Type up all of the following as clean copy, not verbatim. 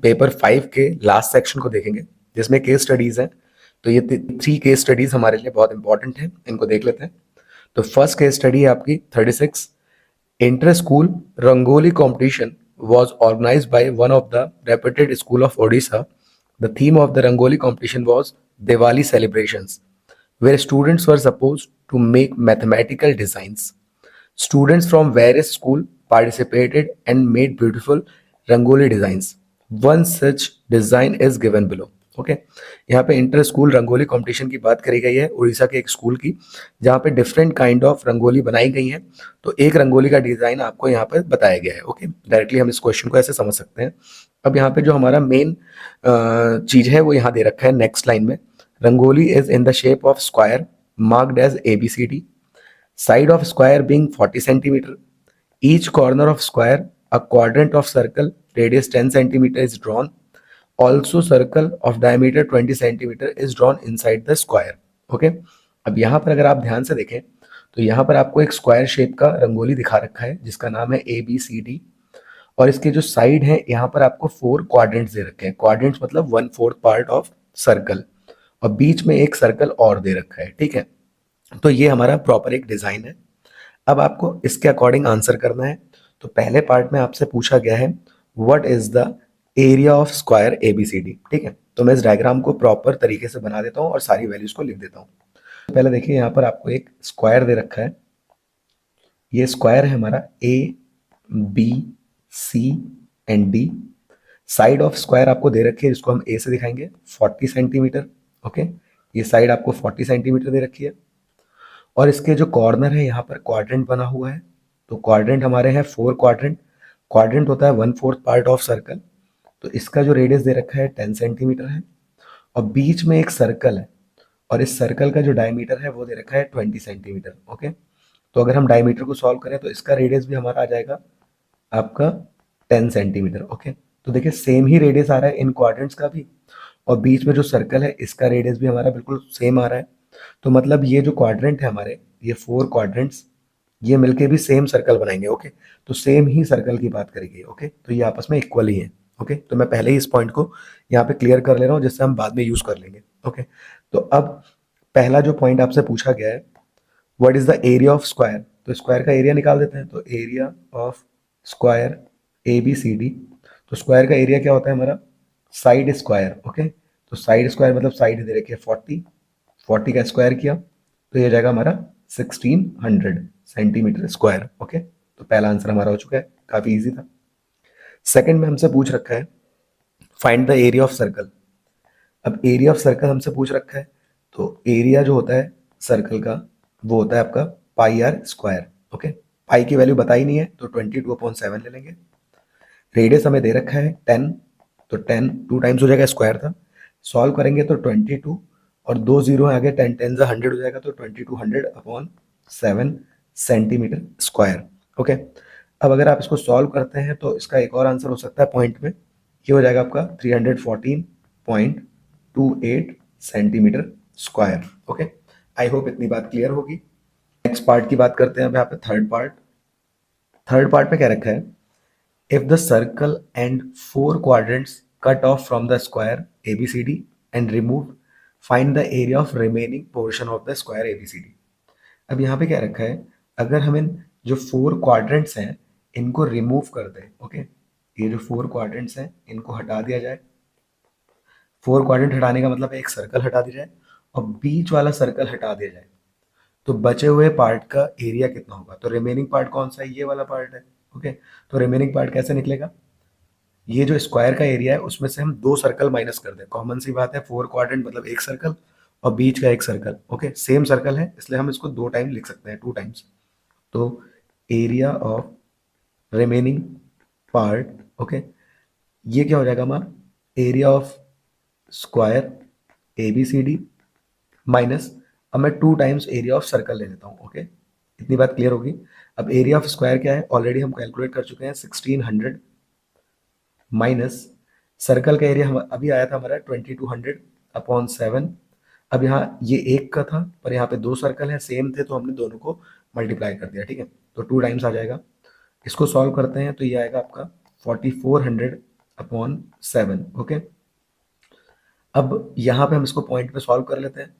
Paper 5 के last section को देखेंगे जिसमें केस स्टडीज हैं। तो ये 3 केस स्टडीज हमारे लिए बहुत इंपॉर्टेंट है, इनको देख लेते हैं। तो फर्स्ट केस स्टडी है आपकी 36, inter school rangoli competition was organized by one of the reputed school of Odisha. The theme of the Rangoli competition was Diwali celebrations, where students were supposed to make mathematical designs. Students from various schools participated and made beautiful Rangoli designs. One such design is given below. Okay यहाँ पे inter school rangoli competition की बात करी गई है उड़ीसा के एक school की, जहाँ पे डिफरेंट काइंड ऑफ रंगोली बनाई गई है। तो एक रंगोली का डिजाइन आपको यहाँ पे बताया गया है। ओके, डायरेक्टली हम इस क्वेश्चन को ऐसे समझ सकते हैं। अब यहाँ पे जो हमारा मेन चीज है वो यहाँ दे रखा है नेक्स्ट लाइन में, rangoli is in the shape of square marked as ABCD, side of square being 40 centimeter, each corner of square a quadrant of circle radius 10 centimeter is drawn, also circle of diameter 20 centimeter is drawn inside the square. Okay, अब यहाँ पर अगर आप ध्यान से देखें तो यहाँ पर आपको एक स्क्वायर शेप का रंगोली दिखा रखा है जिसका नाम है ABCD, और इसके जो साइड है यहाँ पर आपको 4 क्वाड्रेंट्स दे रखे हैं। क्वाड्रेंट्स मतलब 1/4 पार्ट ऑफ सर्कल, और बीच में एक सर्कल और दे रखा है। ठीक है, तो ये हमारा प्रॉपर एक डिजाइन है। अब आपको इसके अकॉर्डिंग आंसर करना है। तो पहले पार्ट में आपसे पूछा गया है what is the area of square ABCD। ठीक है, तो मैं इस डायग्राम को प्रॉपर तरीके से बना देता हूँ और सारी वैल्यूज को लिख देता हूँ। तो पहले देखिए यहाँ पर आपको एक स्क्वायर दे रखा है, ये स्क्वायर है हमारा ABCD। साइड ऑफ स्क्वायर आपको दे रखी है जिसको हम A से दिखाएंगे 40 सेंटीमीटर। ओके, ये साइड आपको 40 सेंटीमीटर दे रखी है, और इसके जो कॉर्नर है यहाँ पर क्वाड्रेंट बना हुआ है। तो क्वाड्रेंट हमारे हैं 4 क्वाड्रेंट, क्वाड्रेंट होता है 1/4 पार्ट ऑफ सर्कल। तो इसका जो रेडियस दे रखा है 10 सेंटीमीटर है, और बीच में एक सर्कल है, और इस सर्कल का जो डायमीटर है वो दे रखा है 20 सेंटीमीटर। ओके, तो अगर हम डायमीटर को सॉल्व करें तो इसका रेडियस भी हमारा आ जाएगा आपका 10 सेंटीमीटर। ओके, तो देखिए सेम ही रेडियस आ रहा है इन क्वाड्रेंट्स का भी, और बीच में जो सर्कल है इसका रेडियस भी हमारा बिल्कुल सेम आ रहा है। तो मतलब ये जो क्वाड्रेंट है हमारे, ये 4 क्वाड्रेंट्स, ये मिलके भी सेम सर्कल बनाएंगे। ओके, तो सेम ही सर्कल की बात करेंगे। ओके, तो ये आपस में इक्वल ही है। ओके, तो मैं पहले ही इस पॉइंट को यहाँ पे क्लियर कर ले रहा हूँ जिससे हम बाद में यूज कर लेंगे। ओके, तो अब पहला जो पॉइंट आपसे पूछा गया है what is the area of square, तो स्क्वायर का एरिया निकाल देते हैं। तो एरिया ऑफ स्क्वायर ABCD, तो स्क्वायर का एरिया क्या होता है हमारा, साइड स्क्वायर। ओके, तो साइड स्क्वायर मतलब साइड दे रखी है 40 का स्क्वायर किया तो ये जाएगा हमारा 1600 सेंटीमीटर स्क्वायर। ओके, तो पहला आंसर हमारा हो चुका है, काफी इजी था। सेकंड में हमसे पूछ रखा है find the area of circle. अब एरिया ऑफ सर्कल हमसे पूछ रखा है, तो एरिया जो होता है सर्कल का वो होता है आपका πr²। ओके, पाई की वैल्यू बताई नहीं है तो 22/7 ले लेंगे। रेडियस हमें दे रखा है 10, तो 10 2 टाइम्स हो जाएगा, स्क्वायर था। सॉल्व करेंगे तो 22 और 2 जीरो है आगे, 10 10 100 हो जाएगा, तो 2200/7 सेंटीमीटर स्क्वायर। ओके, अब अगर आप इसको सॉल्व करते हैं तो इसका एक और आंसर हो सकता है पॉइंट में, ये हो जाएगा आपका 314.28 centimetre square. Okay, I hope इतनी बात क्लियर होगी। नेक्स्ट पार्ट की बात करते हैं अब यहाँ पे, थर्ड पार्ट में क्या रखा है, if the circle and 4 quadrants cut off from the square ABCD and removed, find the area of remaining portion of the square ABCD। अब यहाँ पे क्या रखा है, अगर हम इन जो 4 क्वाड्रेंट्स हैं इनको रिमूव कर दें। ओके, ये जो 4 क्वाड्रेंट्स हैं इनको हटा दिया जाए। 4 क्वाड्रेंट हटाने का मतलब एक सर्कल हटा दिया जाए और बीच वाला सर्कल हटा दिया जाए, तो बचे हुए पार्ट का एरिया कितना होगा। तो रिमेनिंग पार्ट कौन सा है, ये वाला पार्ट है। ओके, तो रिमेनिंग पार्ट कैसे निकलेगा, ये जो स्क्वायर का एरिया है उसमें से हम 2 सर्कल माइनस कर दें, कॉमन सी बात है, 4 क्वाड्रेंट मतलब एक सर्कल और बीच का एक सर्कल। ओके, सेम सर्कल है इसलिए हम इसको 2 टाइम लिख सकते हैं, 2 टाइम्स। तो area of remaining part, okay, ये क्या हो जाएगा हमारा, area of square ABCD minus, अब मैं 2 टाइम्स एरिया ऑफ सर्कल ले लेता हूँ। ओके, इतनी बात क्लियर होगी। अब एरिया ऑफ स्क्वायर क्या है, ऑलरेडी हम कैलकुलेट कर चुके हैं 1600 माइनस सर्कल का एरिया हम अभी आया था हमारा 2200/7। अब यहाँ ये एक का था पर यहाँ पे 2 सर्कल हैं सेम थे तो हमने दोनों को मल्टीप्लाई कर दिया। ठीक है, तो 2 टाइम्स आ जाएगा। इसको सॉल्व करते हैं तो ये आएगा आपका अपॉन 7। ओके, अब यहाँ पे हम इसको पॉइंट पे सॉल्व कर लेते हैं।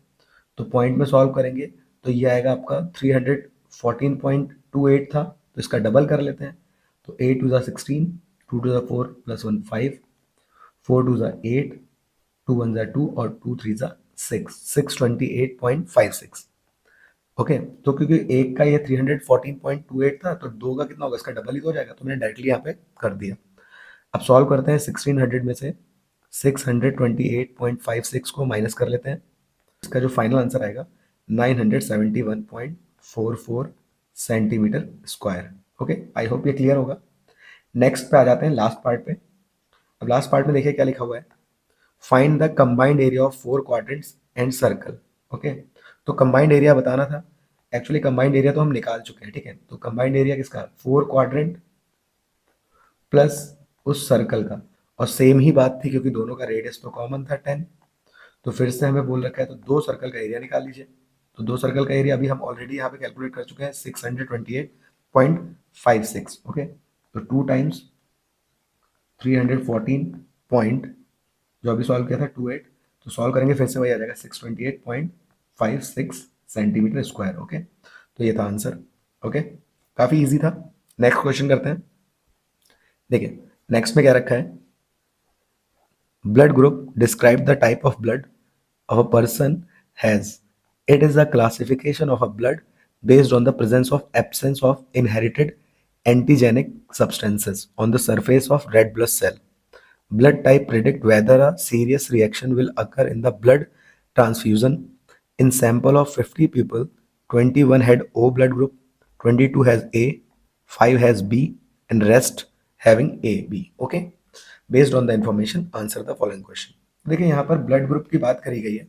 तो पॉइंट में सॉल्व करेंगे तो ये आएगा आपका 314.28 था, तो इसका डबल कर लेते हैं। तो 8 टू ज़ा 16, 2 टू ज़ा 4 प्लस 1 5, 4 टू ज़ा 8, 2 1 ज़ा 2 और 2 3 ज़ा 6, 628.56। ओके, तो क्योंकि एक का ये 314.28 था तो दो का कितना होगा, इसका डबल ही तो हो जाएगा, तो मैंने डायरेक्टली यहाँ पे कर दिया। अब सॉल्व करते हैं। 1600 में से 628.56 को माइनस कर लेते हैं। इसका जो फाइनल आंसर आएगा 971.44 centimetre square. Okay, I hope ये क्लियर होगा। नेक्स्ट पे आ जाते हैं, लास्ट पार्ट पे। अब लास्ट पार्ट में देखिए क्या लिखा हुआ है, find the combined area of 4 quadrants and circle. Okay, तो कंबाइंड एरिया बताना था। एक्चुअली कंबाइंड एरिया तो हम निकाल चुके हैं, ठीक है। तो कंबाइंड एरिया किसका, 4 क्वाड्रेंट प्लस उस सर्कल का, और सेम ही बात थी क्योंकि दोनों का रेडियस तो कॉमन था 10। तो फिर से हमें बोल रखा है तो दो सर्कल का एरिया निकाल लीजिए। तो दो सर्कल का एरिया अभी हम ऑलरेडी यहाँ पे कैलकुलेट कर चुके हैं, 628.56। ओके, तो 2 टाइम्स 314 पॉइंट, जो अभी सॉल्व किया था 28, तो सॉल्व करेंगे फिर से वही आ जाएगा 628.56 सेंटीमीटर स्क्वायर। ओके, तो ये था आंसर। ओके, काफ़ी इजी था। नेक्स्ट क्वेश्चन करते हैं। देखिए नेक्स्ट में क्या रखा है, blood group describe the type of blood of a person has. It is a classification of a blood based on the presence of absence of inherited antigenic substances on the surface of red blood cell. Blood type predict whether a serious reaction will occur in the blood transfusion. In sample of 50 people, 21 had O blood group, 22 has A, 5 has B, and rest having A, B. Okay. Based on the information, answer the following question. देखिए यहाँ पर blood group की बात करी गई है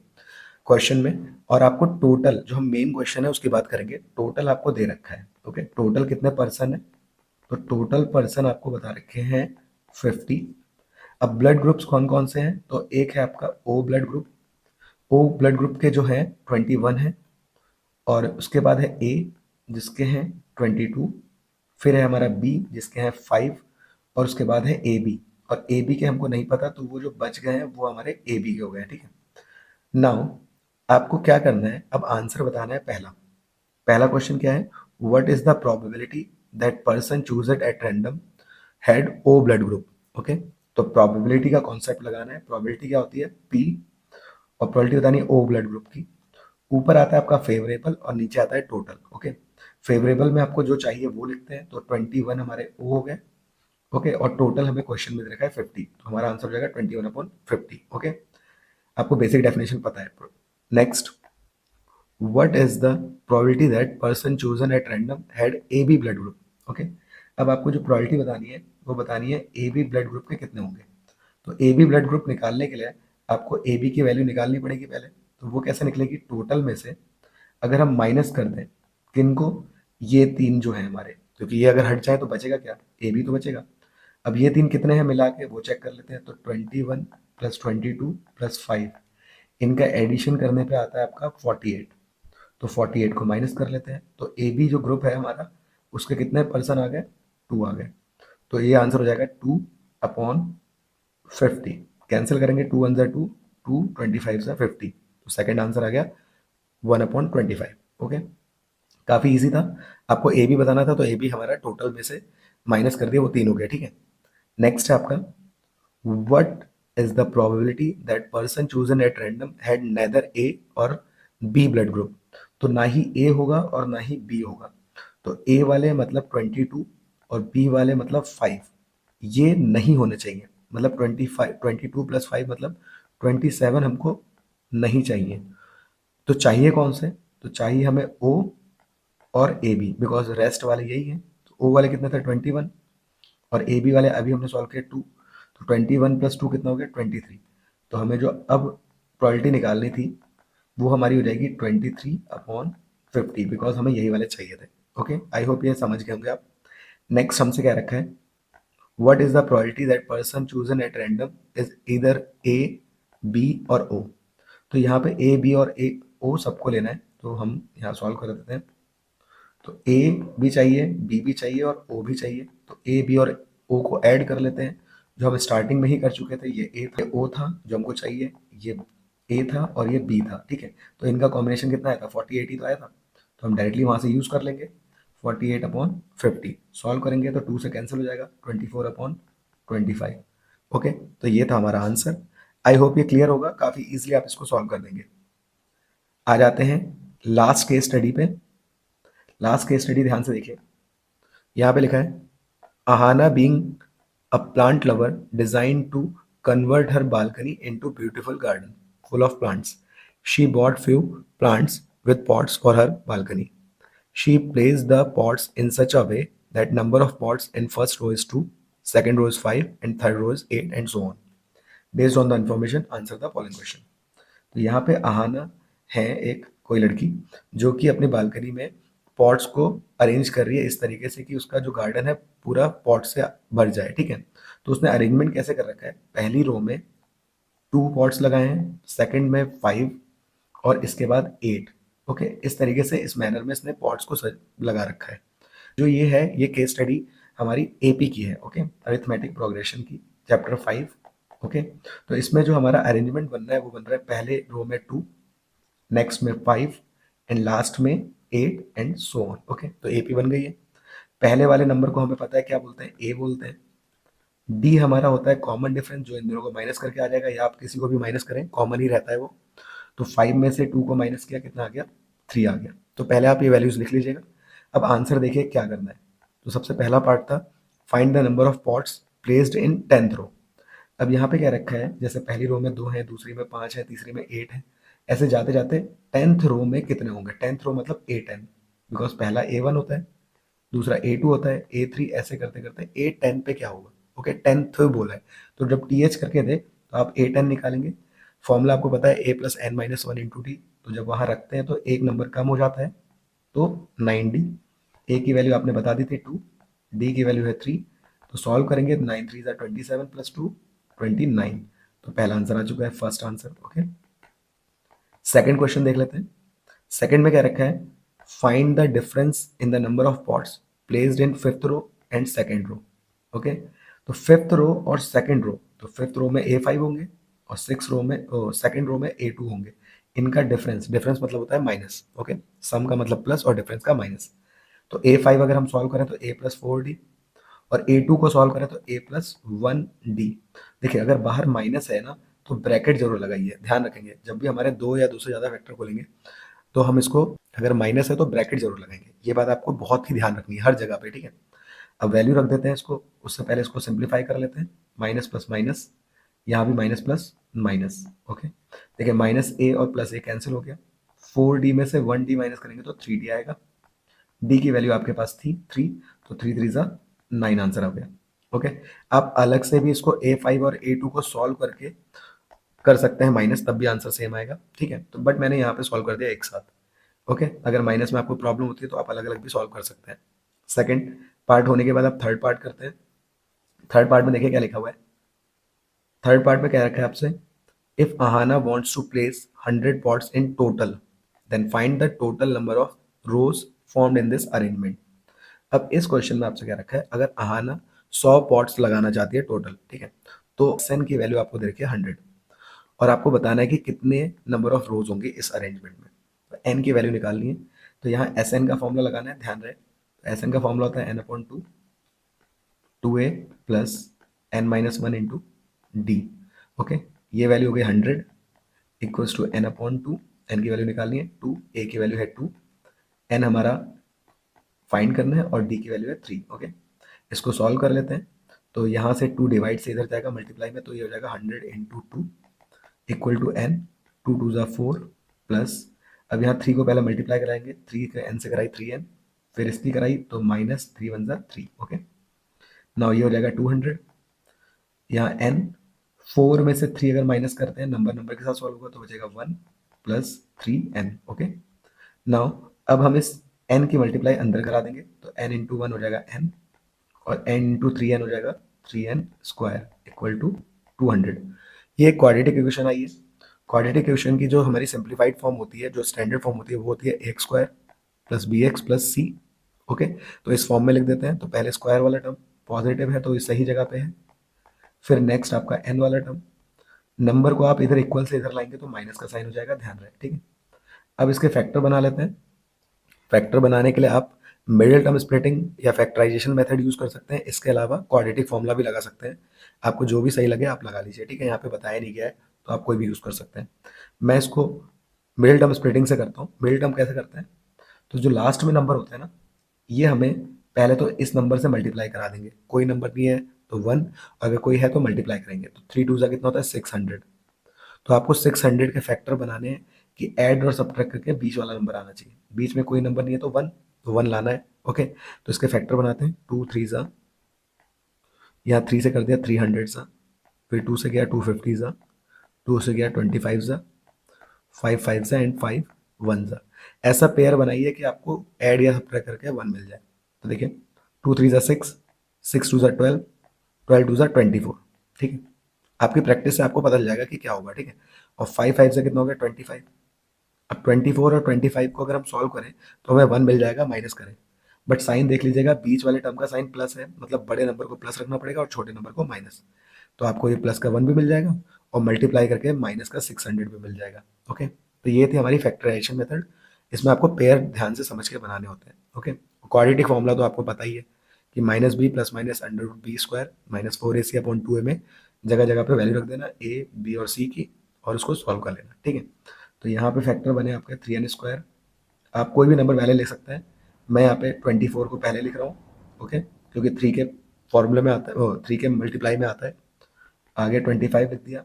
question में, और आपको टोटल जो हम मेन क्वेश्चन है उसकी बात करेंगे। टोटल आपको दे रखा है। ओके, टोटल कितने पर्सन है, तो टोटल पर्सन आपको बता रखे हैं 50। अब ब्लड ग्रुप्स कौन कौन से हैं, तो एक है आपका O blood group. O blood group के जो है 21 है, और उसके बाद है ए जिसके हैं 22, फिर है हमारा बी जिसके हैं 5, और उसके बाद है ए बी। और ए बी के हमको नहीं पता, तो वो जो बच गए हैं वो हमारे ए बी के हो गए, ठीक है। नाउ आपको क्या करना है, अब आंसर बताना है। पहला पहला क्वेश्चन क्या है, what is the probability that person chosen at random had O blood group. Okay, तो प्रोबेबिलिटी का कॉन्सेप्ट लगाना है। प्रोबेबिलिटी क्या होती है, पी, और प्रोबेबिलिटी बतानी है ओ ब्लड ग्रुप की। ऊपर आता है आपका फेवरेबल और नीचे आता है टोटल। ओके, फेवरेबल में आपको जो चाहिए वो लिखते हैं, तो 21 हमारे ओ हो गए। ओके, और टोटल हमें क्वेश्चन में दे रखा है 50, तो हमारा आंसर हो जाएगा 21/50। ओके, आपको बेसिक डेफिनेशन पता है। Next, what is the probability that person chosen at random had AB blood group। Okay, अब आपको जो probability बतानी है वो बतानी है AB ब्लड ग्रुप के कितने होंगे। तो AB ब्लड ग्रुप निकालने के लिए आपको AB की वैल्यू निकालनी पड़ेगी पहले। तो वो कैसे निकलेगी, टोटल में से अगर हम माइनस कर दें किनको, ये तीन जो है हमारे, क्योंकि ये अगर हट जाए तो बचेगा क्या, AB तो बचेगा। अब ये तीन कितने हैं मिला के वो चेक कर लेते हैं। तो 21 प्लस 22 प्लस 5, इनका एडिशन करने पे आता है आपका 48। तो 48 को माइनस कर लेते हैं, तो ए बी जो ग्रुप है हमारा उसके कितने पर्सन आ गए, 2 आ गए। तो ये आंसर हो जाएगा 2/50। कैंसिल करेंगे, 2 1 2, 2 25 50, तो सेकंड आंसर आ गया 1/25। ओके, काफ़ी इजी था। आपको ए बी बताना था, तो ए बी हमारा टोटल में से माइनस कर दिया, वो 3 हो गया, ठीक है। नेक्स्ट है आपका, what is the probability that person chosen at random had neither A और B blood group। तो ना ही A होगा और ना ही B होगा। तो A वाले मतलब 22 और B वाले मतलब 5, ये नहीं होने चाहिए। मतलब 25, 22 प्लस 5 मतलब 27 हमको नहीं चाहिए। तो चाहिए कौन से, तो चाहिए हमें O और ए बी, बिकॉज रेस्ट वाले यही है। तो ओ वाले कितने थे 21, और ए बी वाले अभी हमने सॉल्व किया 2, तो 21 प्लस 2 कितना हो गया 23। तो हमें जो अब प्रोबेबिलिटी निकालनी थी वो हमारी हो जाएगी 23/50, बिकॉज हमें यही वाले चाहिए थे। ओके, आई होप ये समझ गए होंगे आप। नेक्स्ट हमसे क्या रखा है, what is the probability that person chosen at random is इधर ए बी और ओ। तो यहाँ पे ए बी और ए ओ सबको लेना है, तो हम यहाँ सॉल्व कर देते हैं। तो ए भी चाहिए, बी भी चाहिए और ओ भी चाहिए। तो ए बी और ओ को ऐड कर लेते हैं, जो हम स्टार्टिंग में ही कर चुके थे, ये ए था, ओ था जो हमको चाहिए, ये ए था और ये बी था, ठीक है। तो इनका कॉम्बिनेशन कितना आया था, 48 ही तो आया था, तो हम डायरेक्टली वहाँ से यूज़ कर लेंगे 48/50। सॉल्व करेंगे तो 2 से कैंसिल हो जाएगा, 24/25। ओके, तो ये था हमारा आंसर। आई होप ये क्लियर होगा, काफ़ी इजीली आप इसको सॉल्व कर देंगे। आ जाते हैं लास्ट केस स्टडी पे। लास्ट केस स्टडी ध्यान से देखिए, यहाँ पे लिखा है Ahana being a plant lover designed to convert her balcony into beautiful garden full of plants. She bought few plants with pots for her balcony. She placed the pots in such a way that number of pots in first row is 2, second row is 5 and third row is 8 and so on. Based on the information, answer the following question. तो यहाँ पे आहाना है एक कोई लड़की जो कि अपनी बालकनी में पॉट्स को अरेंज कर रही है इस तरीके से कि उसका जो गार्डन है पूरा पॉट से भर जाए, ठीक है। तो उसने अरेंजमेंट कैसे कर रखा है, पहली रो में 2 पॉट्स लगाए हैं, सेकंड में 5 और इसके बाद 8। ओके, इस तरीके से इस मैनर में इसने पॉट्स को लगा रखा है। जो ये है, ये केस स्टडी हमारी एपी की है, ओके, अरिथमेटिक प्रोग्रेशन की, चैप्टर 5। ओके, तो इसमें जो हमारा अरेंजमेंट बन रहा है वो बन रहा है पहले रो में 2, नेक्स्ट में 5 एंड लास्ट में 8 एंड सो ऑन। ओके, तो एपी बन गई है। पहले वाले नंबर को हमें पता है क्या बोलते हैं, ए बोलते हैं। डी हमारा होता है कॉमन डिफरेंस, जो इन दोनों को माइनस करके आ जाएगा, या आप किसी को भी माइनस करें कॉमन ही रहता है वो। तो 5 में से 2 को माइनस किया, कितना आ गया, 3 आ गया। तो पहले आप ये वैल्यूज लिख लीजिएगा। अब आंसर देखिए क्या करना है। तो सबसे पहला पार्ट था find the number of pots placed in 10th रो। अब यहाँ पे क्या रखा है, जैसे पहली रो में 2 है, दूसरी में 5 है, तीसरी में 8 है, ऐसे जाते जाते 10th रो में कितने होंगे, 10th रो मतलब A10, बिकॉज पहला A1 होता है, दूसरा A2 होता है, A3, ऐसे करते करते A10 पे क्या होगा। ओके, 10th बोला है, तो जब TH करके दे तो आप A10 निकालेंगे। फॉर्मूला आपको पता है A+n-1 × D, तो जब वहाँ रखते हैं तो एक नंबर कम हो जाता है, तो 9D। ए की वैल्यू आपने बता दी थी 2, डी की वैल्यू है 3, तो सॉल्व करेंगे तो 9 3 27 + 2 29। तो पहला आंसर आ चुका है, first answer. Okay, second question देख लेते हैं। सेकंड में क्या रखा है, find the difference in the number of pots placed in 5th row and second row. Okay, तो 5th रो और सेकंड रो, तो 5th रो में A5 होंगे और 6th रो में, सेकंड रो में A2 होंगे। इनका डिफरेंस, डिफरेंस मतलब होता है माइनस। ओके, सम का मतलब प्लस और डिफरेंस का माइनस। तो A5 अगर हम सॉल्व करें तो A+4D, और A2 को सॉल्व करें तो A+1D। देखिए, अगर बाहर माइनस है ना तो ब्रैकेट जरूर लगाइए, ध्यान रखेंगे जब भी हमारे 2 या 2 से ज़्यादा वेक्टर खोलेंगे तो हम इसको, अगर माइनस है तो ब्रैकेट जरूर लगाएंगे। ये बात आपको बहुत ही ध्यान रखनी है हर जगह पे, ठीक है। अब वैल्यू रख देते हैं इसको, उससे पहले इसको सिंप्लीफाई कर लेते हैं। माइनस प्लस माइनस, यहाँ भी माइनस प्लस माइनस। ओके, देखिए माइनस ए और प्लस ए कैंसिल हो गया, 4D में से 1D माइनस करेंगे तो 3D आएगा। डी की वैल्यू आपके पास थी 3, तो 3 3 ज़ा 9 आंसर आ गया। ओके, आप अलग से भी इसको A5 और A2 को सॉल्व करके कर सकते हैं माइनस, तब भी आंसर सेम आएगा, ठीक है। तो बट मैंने यहाँ पे सॉल्व कर दिया एक साथ। ओके, अगर माइनस में आपको प्रॉब्लम होती है तो आप अलग अलग भी सॉल्व कर सकते हैं। सेकंड पार्ट होने के बाद आप थर्ड पार्ट करते हैं। थर्ड पार्ट में देखिए क्या लिखा हुआ है। थर्ड पार्ट में क्या रखा है आपसे, if Ahana wants to place 100 pots in total, then find the total number of rows formed in this arrangement. अब इस क्वेश्चन में आपसे क्या रखा है, अगर Ahana 100 पॉट्स लगाना चाहती है टोटल, ठीक है, तो SN की वैल्यू आपको दे रखी है 100 और आपको बताना है कि कितने नंबर ऑफ रोज होंगे इस अरेंजमेंट में। तो N की वैल्यू निकालनी है, तो यहाँ SN का फॉर्मूला लगाना है, ध्यान रहे। SN का फॉर्मूला होता है N/2 2A plus n-1 × D। Okay, ये वैल्यू हो गई 100 इक्वल्स टू N/2। N की वैल्यू निकालनी है 2, A की वैल्यू है 2, N हमारा फाइंड करना है और D की वैल्यू है 3। ओके, इसको सॉल्व कर लेते हैं। तो यहाँ से 2 डिवाइड से इधर जाएगा मल्टीप्लाई में, तो ये हो जाएगा 100 × 2 इक्वल टू N, 2 2 ज़ा 4 प्लस, अब यहाँ 3 को पहले मल्टीप्लाई कराएंगे, 3 का N से कराई 3N, फिर इसकी कराई तो माइनस 3 1 ज़ा 3। ओके, नाउ ये हो जाएगा 200। यहाँ N 4 में से 3 अगर माइनस करते हैं, नंबर नंबर के साथ सॉल्व होगा तो बचेगा 1 प्लस 3N। ओके, नाउ अब हम इस N की मल्टीप्लाई अंदर करा देंगे, तो N × 1 हो जाएगा N और N × 3N हो जाएगा 3N² इक्वल टू 200। ये एक क्वाड्रेटिक इक्वेशन आई है। क्वाड्रेटिक इक्वेशन की जो हमारी सिंप्लीफाइड फॉर्म होती है, जो स्टैंडर्ड फॉर्म होती है, वो होती है A² + BX + C। ओके, तो इस फॉर्म में लिख देते हैं। तो पहले स्क्वायर वाला टर्म पॉजिटिव है तो ये सही जगह पे है, फिर नेक्स्ट आपका n वाला टर्म, नंबर को आप इधर इक्वल से इधर लाएंगे तो माइनस का साइन हो जाएगा, ध्यान रहे, ठीक है। अब इसके फैक्टर बना लेते हैं। फैक्टर बनाने के लिए आप मिडिल टर्म स्प्लिटिंग या फैक्टराइजेशन मेथड यूज कर सकते हैं, इसके अलावा क्वाड्रेटिक फॉर्मूला भी लगा सकते हैं। आपको जो भी सही लगे आप लगा लीजिए, ठीक है। यहाँ पे बताया नहीं गया है तो आप कोई भी यूज कर सकते हैं। मैं इसको मिडिल टर्म स्प्लिटिंग से करता हूँ। मिडिल टर्म कैसे करते हैं, तो जो लास्ट में नंबर होता है ना, ये हमें पहले तो इस नंबर से मल्टीप्लाई करा देंगे, कोई नंबर नहीं है तो 1, अगर कोई है तो मल्टीप्लाई करेंगे, तो 3 2 कितना होता है 600। तो आपको 600 के फैक्टर बनाने हैं कि ऐड और सब्ट्रैक्ट करके बीच वाला नंबर आना चाहिए। बीच में कोई नंबर नहीं है तो 1, तो 1 लाना है, ओके। तो इसके फैक्टर बनाते हैं, 2 3 ज़ा, यहाँ 3 से कर दिया 300 ज़ा, फिर 2 से गया 250 ज़ा, 2 से गया 25 ज़ा, 5 5 ज़ा एंड 5 1 ज़ा। ऐसा पेयर बनाइए कि आपको ऐड या सब्ट्रैक्ट करके 1 मिल जाए। तो देखिए 2 3 ज़ा 6, 6 2 ज़ा 12, 12 2 ज़ा 24, ठीक है। आपकी प्रैक्टिस से आपको पता चल जाएगा कि क्या होगा, ठीक है। और 5 5 से कितना हो गया 25। अब 24 और 25 को अगर हम सॉल्व करें तो हमें 1 मिल जाएगा, माइनस करें। बट साइन देख लीजिएगा, बीच वाले टर्म का साइन प्लस है, मतलब बड़े नंबर को प्लस रखना पड़ेगा और छोटे नंबर को माइनस। तो आपको ये प्लस का 1 भी मिल जाएगा और मल्टीप्लाई करके माइनस का 600 भी मिल जाएगा, ओके। तो ये थी हमारी फैक्टराइजेशन मेथड। इसमें आपको पेयर ध्यान से समझ के बनाने होते हैं, ओके। क्वाड्रेटिक फॉर्मूला तो आपको पता ही है कि minus B plus minus under root B square minus 4ac upon 2a में जगह जगह पे वैल्यू रख देना ए बी और सी की, और उसको सॉल्व कर लेना, ठीक है। तो यहाँ पे फैक्टर बने आपके 3n स्क्वायर। आप कोई भी नंबर पहले लिख सकते हैं। मैं यहाँ पे 24 को पहले लिख रहा हूँ, ओके, क्योंकि 3 के फॉर्मूले में आता है, वो 3 के मल्टीप्लाई में आता है। आगे 25 लिख दिया,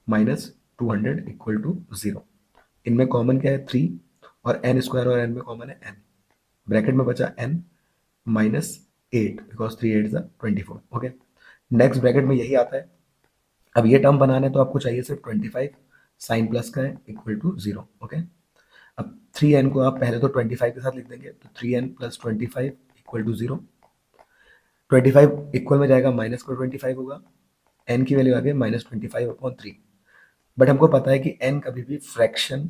माइनस 200 इक्वल टू 0। इनमें कॉमन क्या है 3, और एन स्क्वायर और एन में कॉमन है एन। ब्रैकेट में बचा N minus 8, because 3 8 24, okay. Next bracket में यही आता है। अब ये टर्म बनाना है तो आपको चाहिए सिर्फ 25, साइन प्लस का है, इक्वल टू 0, ओके। अब 3n को आप पहले तो 25 के साथ लिख देंगे, तो 3n plus 25 equal to 0। 25 equal में जाएगा माइनस का 25 होगा, n की वैल्यू आ गई माइनस 25 अपॉन 3। बट हमको पता है कि n कभी भी फ्रैक्शन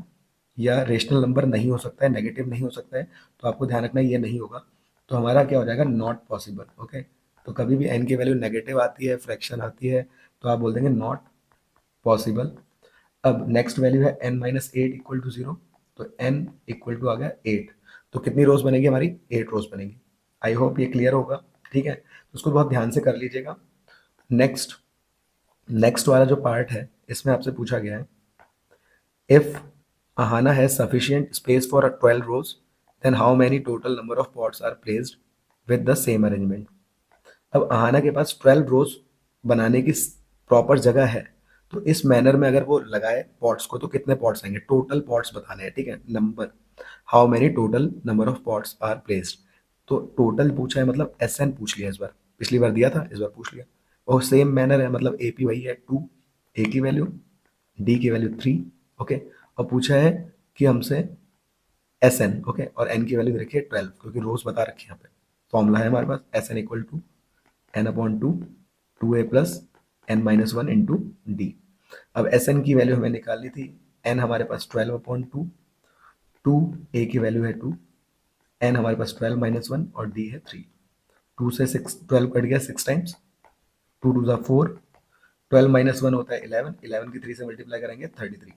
या रेशनल नंबर नहीं हो सकता है, नेगेटिव नहीं हो सकता है, तो आपको ध्यान रखना ये नहीं होगा। तो हमारा क्या हो जाएगा, नॉट पॉसिबल, ओके। तो कभी भी n की वैल्यू नेगेटिव आती है, फ्रैक्शन आती है, तो आप बोल देंगे नॉट पॉसिबल। अब नेक्स्ट वैल्यू है n माइनस 8 इक्वल टू 0, तो n इक्वल टू आ गया 8। तो कितनी रोज बनेगी हमारी, 8 रोज बनेगी। आई होप ये क्लियर होगा, ठीक है। तो उसको बहुत ध्यान से कर लीजिएगा। नेक्स्ट नेक्स्ट वाला जो पार्ट है, इसमें आपसे पूछा गया है, if ahana has sufficient space for 12 rows, then how many total number of pots are placed with the same arrangement। अब आहाना के पास 12 रोज बनाने की प्रॉपर जगह है, तो इस मैनर में अगर वो लगाए पॉट्स को तो कितने पॉट्स आएंगे, टोटल पॉट्स बताने हैं, ठीक है। Number, how many total number of pots are placed. तो टोटल पूछा है, मतलब SN पूछ लिया इस बार, पिछली बार दिया था इस बार पूछ लिया। और सेम मैनर है, मतलब AP वही है 2, A की वैल्यू, D की वैल्यू 3, ओके। और पूछा है कि हमसे SN, ओके, और N की वैल्यू रखिए 12, क्योंकि रोज बता रखी है यहाँ पे। फॉर्मूला है हमारे पास SN equal to n upon 2, 2a plus n minus 1 into D. अब SN की वैल्यू हमें निकालनी थी, n हमारे पास 12 अपॉन 2, 2a की वैल्यू है 2, n हमारे पास 12 माइनस 1 और d है 3। 2 से 6 12 कट गया 6 टाइम्स, 2 2 4, 12 माइनस 1 होता है 11, 11 की 3 से मल्टीप्लाई करेंगे 33।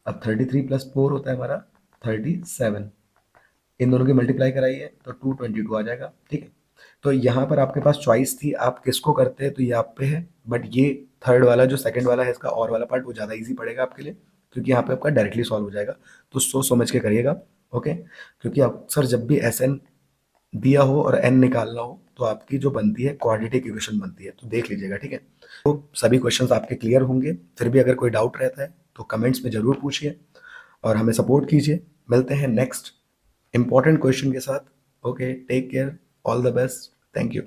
अब 33 प्लस 4 होता है हमारा 37। इन दोनों की मल्टीप्लाई कराइए तो 222 आ जाएगा, ठीक है। तो यहाँ पर आपके पास चॉइस थी आप किसको करते हैं, तो ये आप पे है। बट ये थर्ड वाला जो सेकंड वाला है इसका और वाला पार्ट, वो ज़्यादा इजी पड़ेगा आपके लिए, क्योंकि यहाँ पे आपका डायरेक्टली सॉल्व हो जाएगा। तो सोच समझ के करिएगा, ओके। क्योंकि अक्सर जब भी SN दिया हो और n निकालना हो तो आपकी जो बनती है क्वाड्रेटिक इक्वेशन बनती है, तो देख लीजिएगा, ठीक है। तो सभी क्वेश्चंस आपके क्लियर होंगे। फिर भी अगर कोई डाउट रहता है तो कमेंट्स में ज़रूर पूछिए और हमें सपोर्ट कीजिए। मिलते हैं नेक्स्ट इंपॉर्टेंट क्वेश्चन के साथ। Okay, take care, all the best, thank you.